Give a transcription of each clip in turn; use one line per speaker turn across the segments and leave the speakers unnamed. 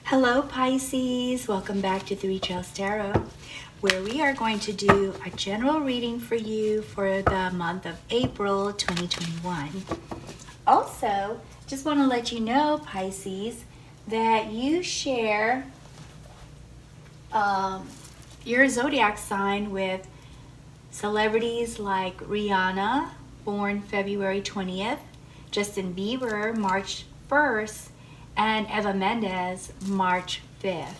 Hello Pisces, welcome back to Three Trails Tarot, where we are going to do a general reading for you for the month of April 2021. Also, just want to let you know, Pisces, that you share your zodiac sign with celebrities like Rihanna, born February 20th, Justin Bieber, March 1st, and Eva Mendes, March 5th.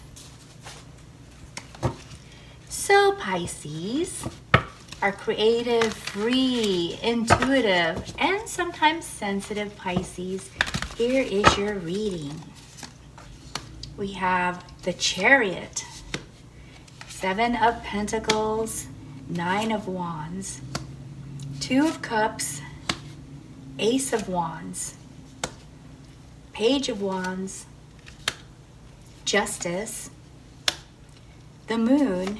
So Pisces are creative, free, intuitive, and sometimes sensitive Pisces. Here is your reading. We have the Chariot, 7 of Pentacles, 9 of Wands, 2 of Cups, Ace of Wands, Page of Wands, Justice, the Moon,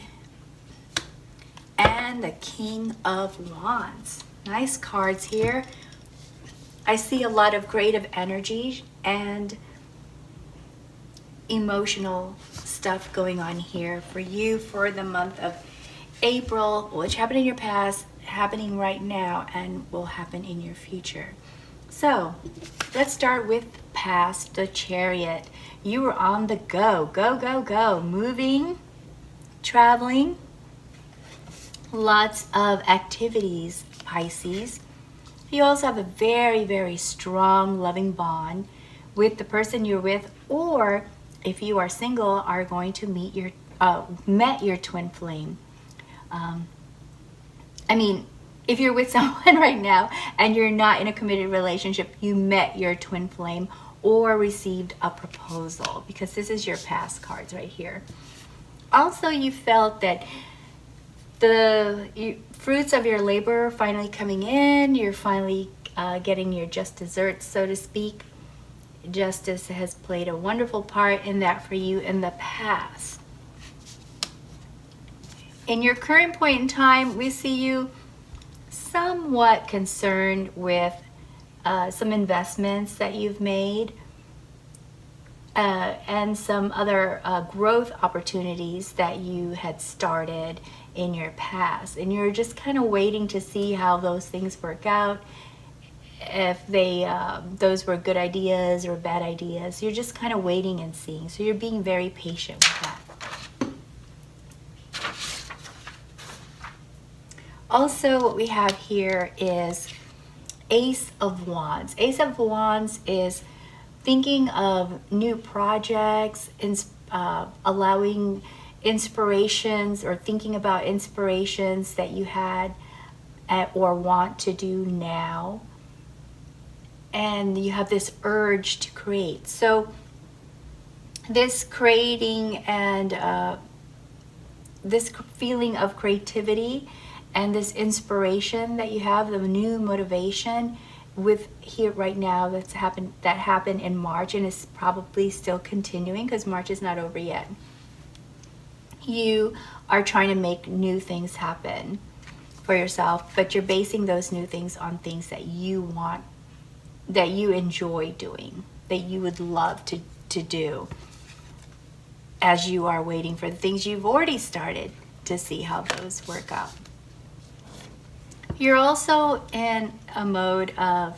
and the King of Wands. Nice cards here. I see a lot of creative energy and emotional stuff going on here for you for the month of April, which happened in your past, happening right now, and will happen in your future. So let's start with past, the Chariot. You were on the go, go, moving, traveling, lots of activities, Pisces. You also have a very, very strong, loving bond with the person you're with, or if you are single, are going to meet your met your twin flame. If you're with someone right now and you're not in a committed relationship, you met your twin flame or received a proposal, because this is your past cards right here. Also, you felt that the fruits of your labor are finally coming in. You're finally getting your just desserts, so to speak. Justice has played a wonderful part in that for you in the past. In your current point in time, we see you somewhat concerned with some investments that you've made and some other growth opportunities that you had started in your past, and you're just kind of waiting to see how those things work out, if those were good ideas or bad ideas. You're just kind of waiting and seeing, so you're being very patient with that. Also, what we have here is Ace of Wands. Ace of Wands is thinking of new projects, allowing inspirations, or thinking about inspirations that you had or want to do now. And you have this urge to create. So this creating and this feeling of creativity and this inspiration that you have, the new motivation with here right now that happened in March and is probably still continuing because March is not over yet. You are trying to make new things happen for yourself, but you're basing those new things on things that you want, that you enjoy doing, that you would love to do, as you are waiting for the things you've already started to see how those work out. You're also in a mode of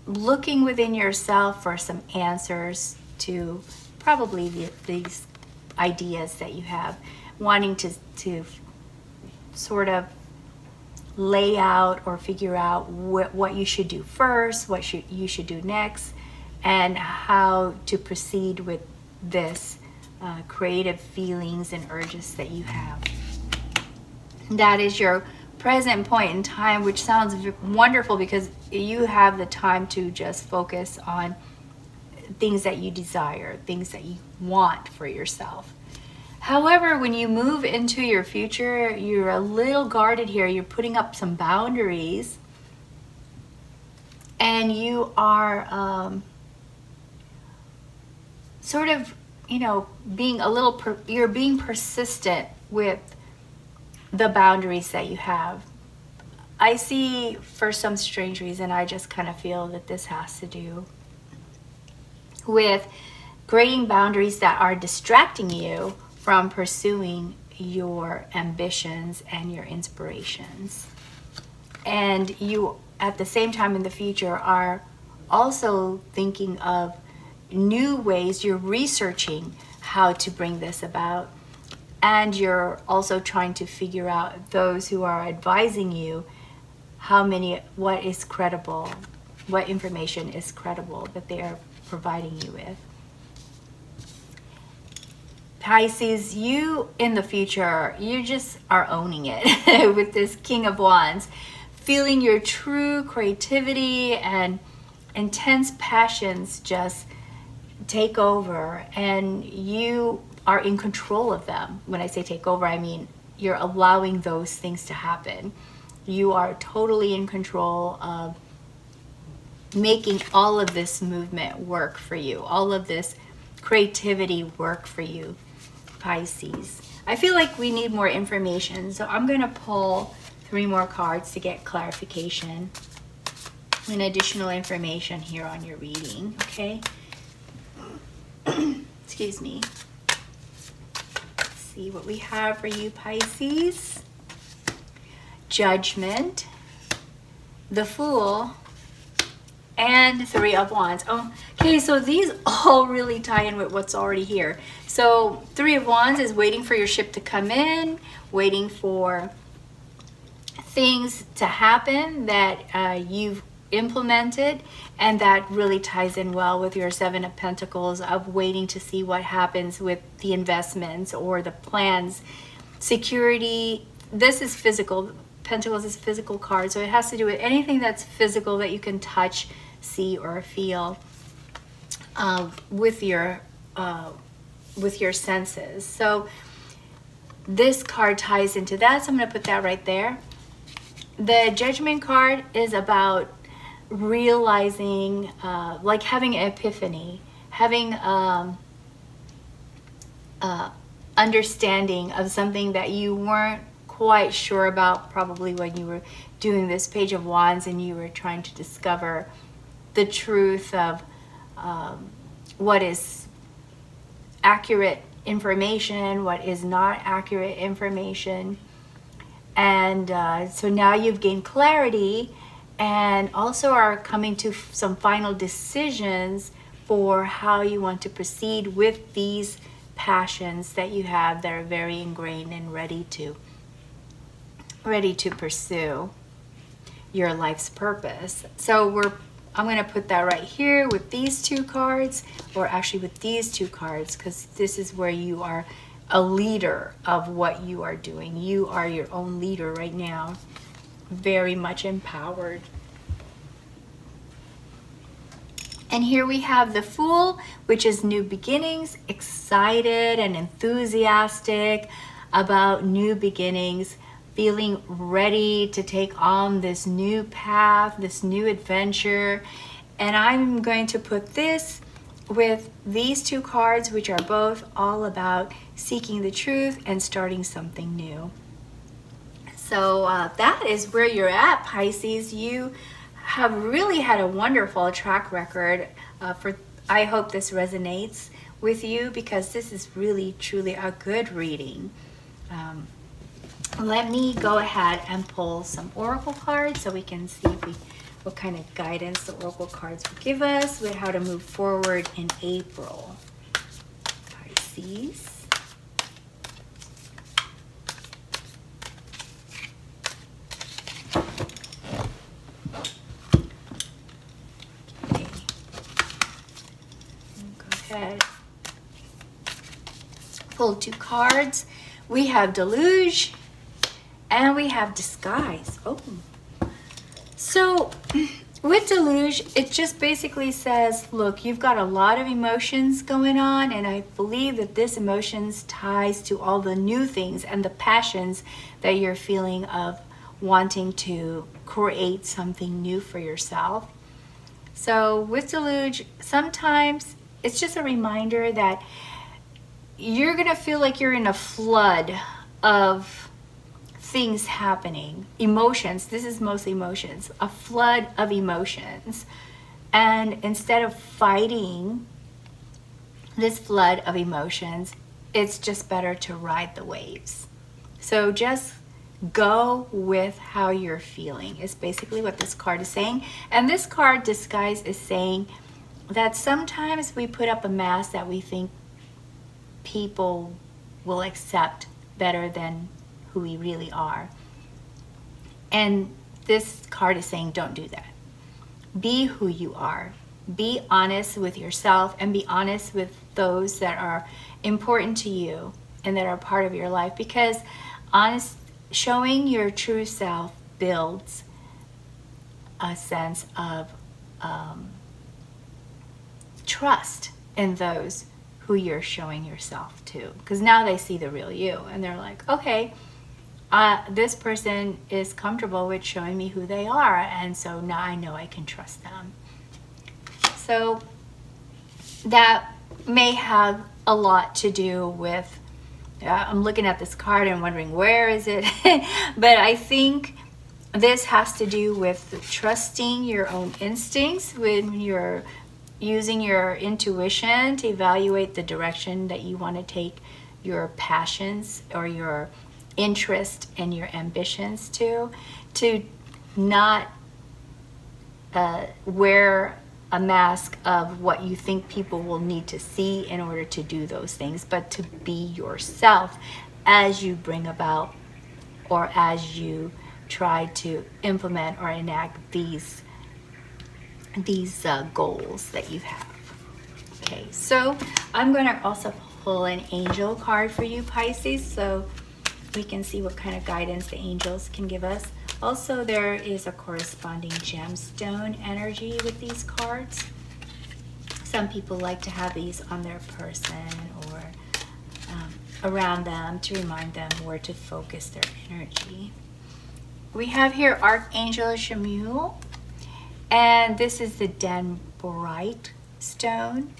looking within yourself for some answers to probably these ideas that you have, wanting to sort of lay out or figure out what you should do first, what you should do next, and how to proceed with this creative feelings and urges that you have. That is your present point in time, which sounds wonderful because you have the time to just focus on things that you desire, things that you want for yourself. However, when you move into your future, you're a little guarded here. You're putting up some boundaries, and you are sort of, being a little, you're being persistent with the boundaries that you have. I see, for some strange reason, I just kind of feel that this has to do with creating boundaries that are distracting you from pursuing your ambitions and your inspirations. And you, at the same time in the future, are also thinking of new ways. You're researching how to bring this about. And you're also trying to figure out those who are advising you what is credible, what information is credible that they are providing you with. Pisces, you in the future, you just are owning it with this King of Wands, feeling your true creativity and intense passions just take over, and you are in control of them. When I say take over, I mean you're allowing those things to happen. You are totally in control of making all of this movement work for you, all of this creativity work for you, Pisces. I feel like we need more information, so I'm going to pull 3 more cards to get clarification and additional information here on your reading, okay? Excuse me. Let's see what we have for you, Pisces. Judgment, the Fool, and 3 of Wands. Okay, so these all really tie in with what's already here. So 3 of Wands is waiting for your ship to come in, waiting for things to happen that you've implemented, and that really ties in well with your 7 of Pentacles of waiting to see what happens with the investments or the plans. Security, this is physical. Pentacles is physical card, so it has to do with anything that's physical that you can touch, see, or feel with your senses. So this card ties into that, so I'm going to put that right there. The Judgment card is about realizing, like having an epiphany, having understanding of something that you weren't quite sure about, probably when you were doing this Page of Wands and you were trying to discover the truth of what is accurate information, what is not accurate information. And so now you've gained clarity and also are coming to some final decisions for how you want to proceed with these passions that you have that are very ingrained and ready to pursue your life's purpose. So I'm going to put that right here with these 2 cards, or actually with these 2 cards, because this is where you are a leader of what you are doing. You are your own leader right now, very much empowered. And here we have the Fool, which is new beginnings, excited and enthusiastic about new beginnings, feeling ready to take on this new path, this new adventure. And I'm going to put this with these 2 cards, which are both all about seeking the truth and starting something new. So that is where you're at, Pisces. You have really had a wonderful track record. I hope this resonates with you, because this is really, truly a good reading. Let me go ahead and pull some oracle cards so we can see what kind of guidance the oracle cards will give us with how to move forward in April. Pisces. Okay. Go ahead. Pull 2 cards. We have Deluge and we have Disguise. Oh. So with Deluge, it just basically says, look, you've got a lot of emotions going on, and I believe that this emotions ties to all the new things and the passions that you're feeling of wanting to create something new for yourself. So with Deluge, sometimes it's just a reminder that you're gonna feel like you're in a flood of things happening, emotions. This is mostly emotions, a flood of emotions. And instead of fighting this flood of emotions, it's just better to ride the waves. So just go with how you're feeling is basically what this card is saying. And this card disguise is saying that sometimes we put up a mask that we think people will accept better than who we really are. And this card is saying don't do that. Be who you are. Be honest with yourself and be honest with those that are important to you and that are part of your life, because showing your true self builds a sense of trust in those who you're showing yourself to, because now they see the real you and they're like, okay, this person is comfortable with showing me who they are, and so now I know I can trust them. So that may have a lot to do with, I'm looking at this card and wondering where is it, but I think this has to do with trusting your own instincts when you're using your intuition to evaluate the direction that you want to take your passions or your interest and your ambitions to not wear a mask of what you think people will need to see in order to do those things, but to be yourself as you bring about or as you try to implement or enact these goals that you have. Okay, so I'm going to also pull an angel card for you, Pisces, so we can see what kind of guidance the angels can give us. Also, there is a corresponding gemstone energy with these cards. Some people like to have these on their person or around them to remind them where to focus their energy. We have here Archangel Shamuel, and this is the Denbrite stone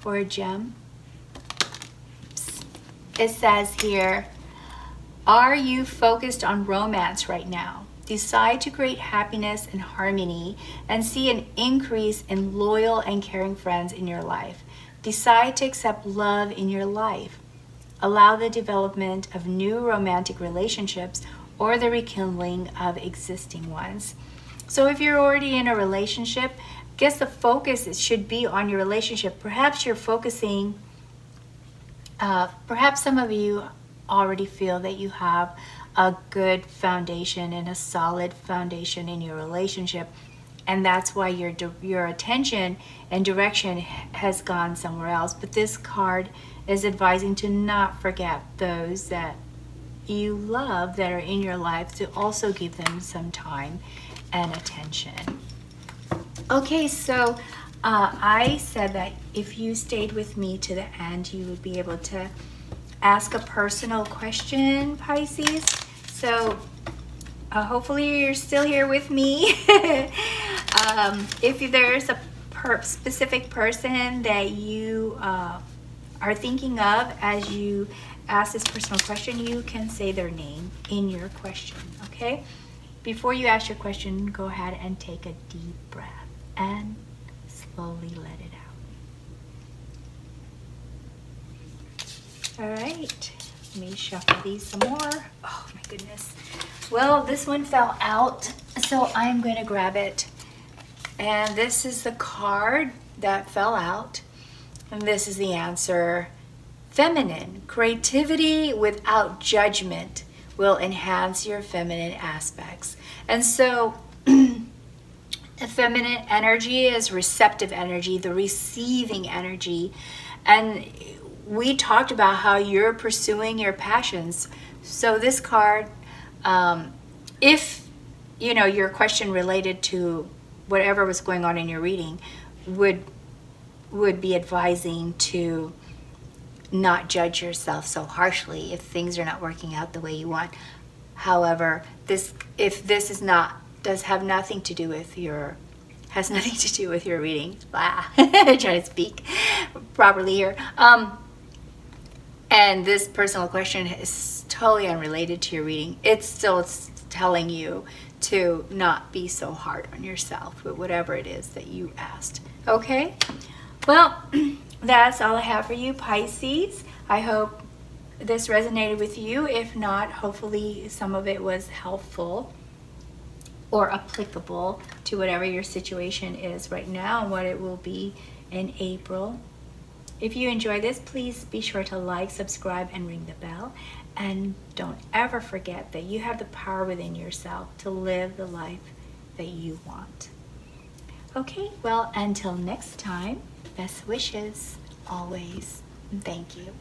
or a gem. It says here, are you focused on romance right now? Decide to create happiness and harmony and see an increase in loyal and caring friends in your life. Decide to accept love in your life. Allow the development of new romantic relationships or the rekindling of existing ones. So if you're already in a relationship, I guess the focus should be on your relationship. Perhaps you're focusing, perhaps some of you already feel that you have a good foundation and a solid foundation in your relationship, and that's why your attention and direction has gone somewhere else. But this card is advising to not forget those that you love that are in your life, to also give them some time and attention. Okay, so I said that if you stayed with me to the end, you would be able to ask a personal question, Pisces. So hopefully you're still here with me. If there's a specific person that you are thinking of as you ask this personal question, you can say their name in your question, okay? Before you ask your question, go ahead and take a deep breath and slowly let it out. All right, let me shuffle these some more. Oh my goodness. Well, this one fell out, so I'm going to grab it. And this is the card that fell out. And this is the answer. Feminine. Creativity without judgment will enhance your feminine aspects. And so the feminine energy is receptive energy, the receiving energy. And we talked about how you're pursuing your passions. So this card, if you know your question related to whatever was going on in your reading, would be advising to not judge yourself so harshly if things are not working out the way you want. However, if this does have nothing to do with your reading. Trying to speak properly here. And this personal question is totally unrelated to your reading. It's telling you to not be so hard on yourself with whatever it is that you asked. Okay? Well, that's all I have for you, Pisces. I hope this resonated with you. If not, hopefully some of it was helpful or applicable to whatever your situation is right now and what it will be in April. If you enjoy this, please be sure to like, subscribe, and ring the bell. And don't ever forget that you have the power within yourself to live the life that you want. Okay, well, until next time, best wishes always. Thank you.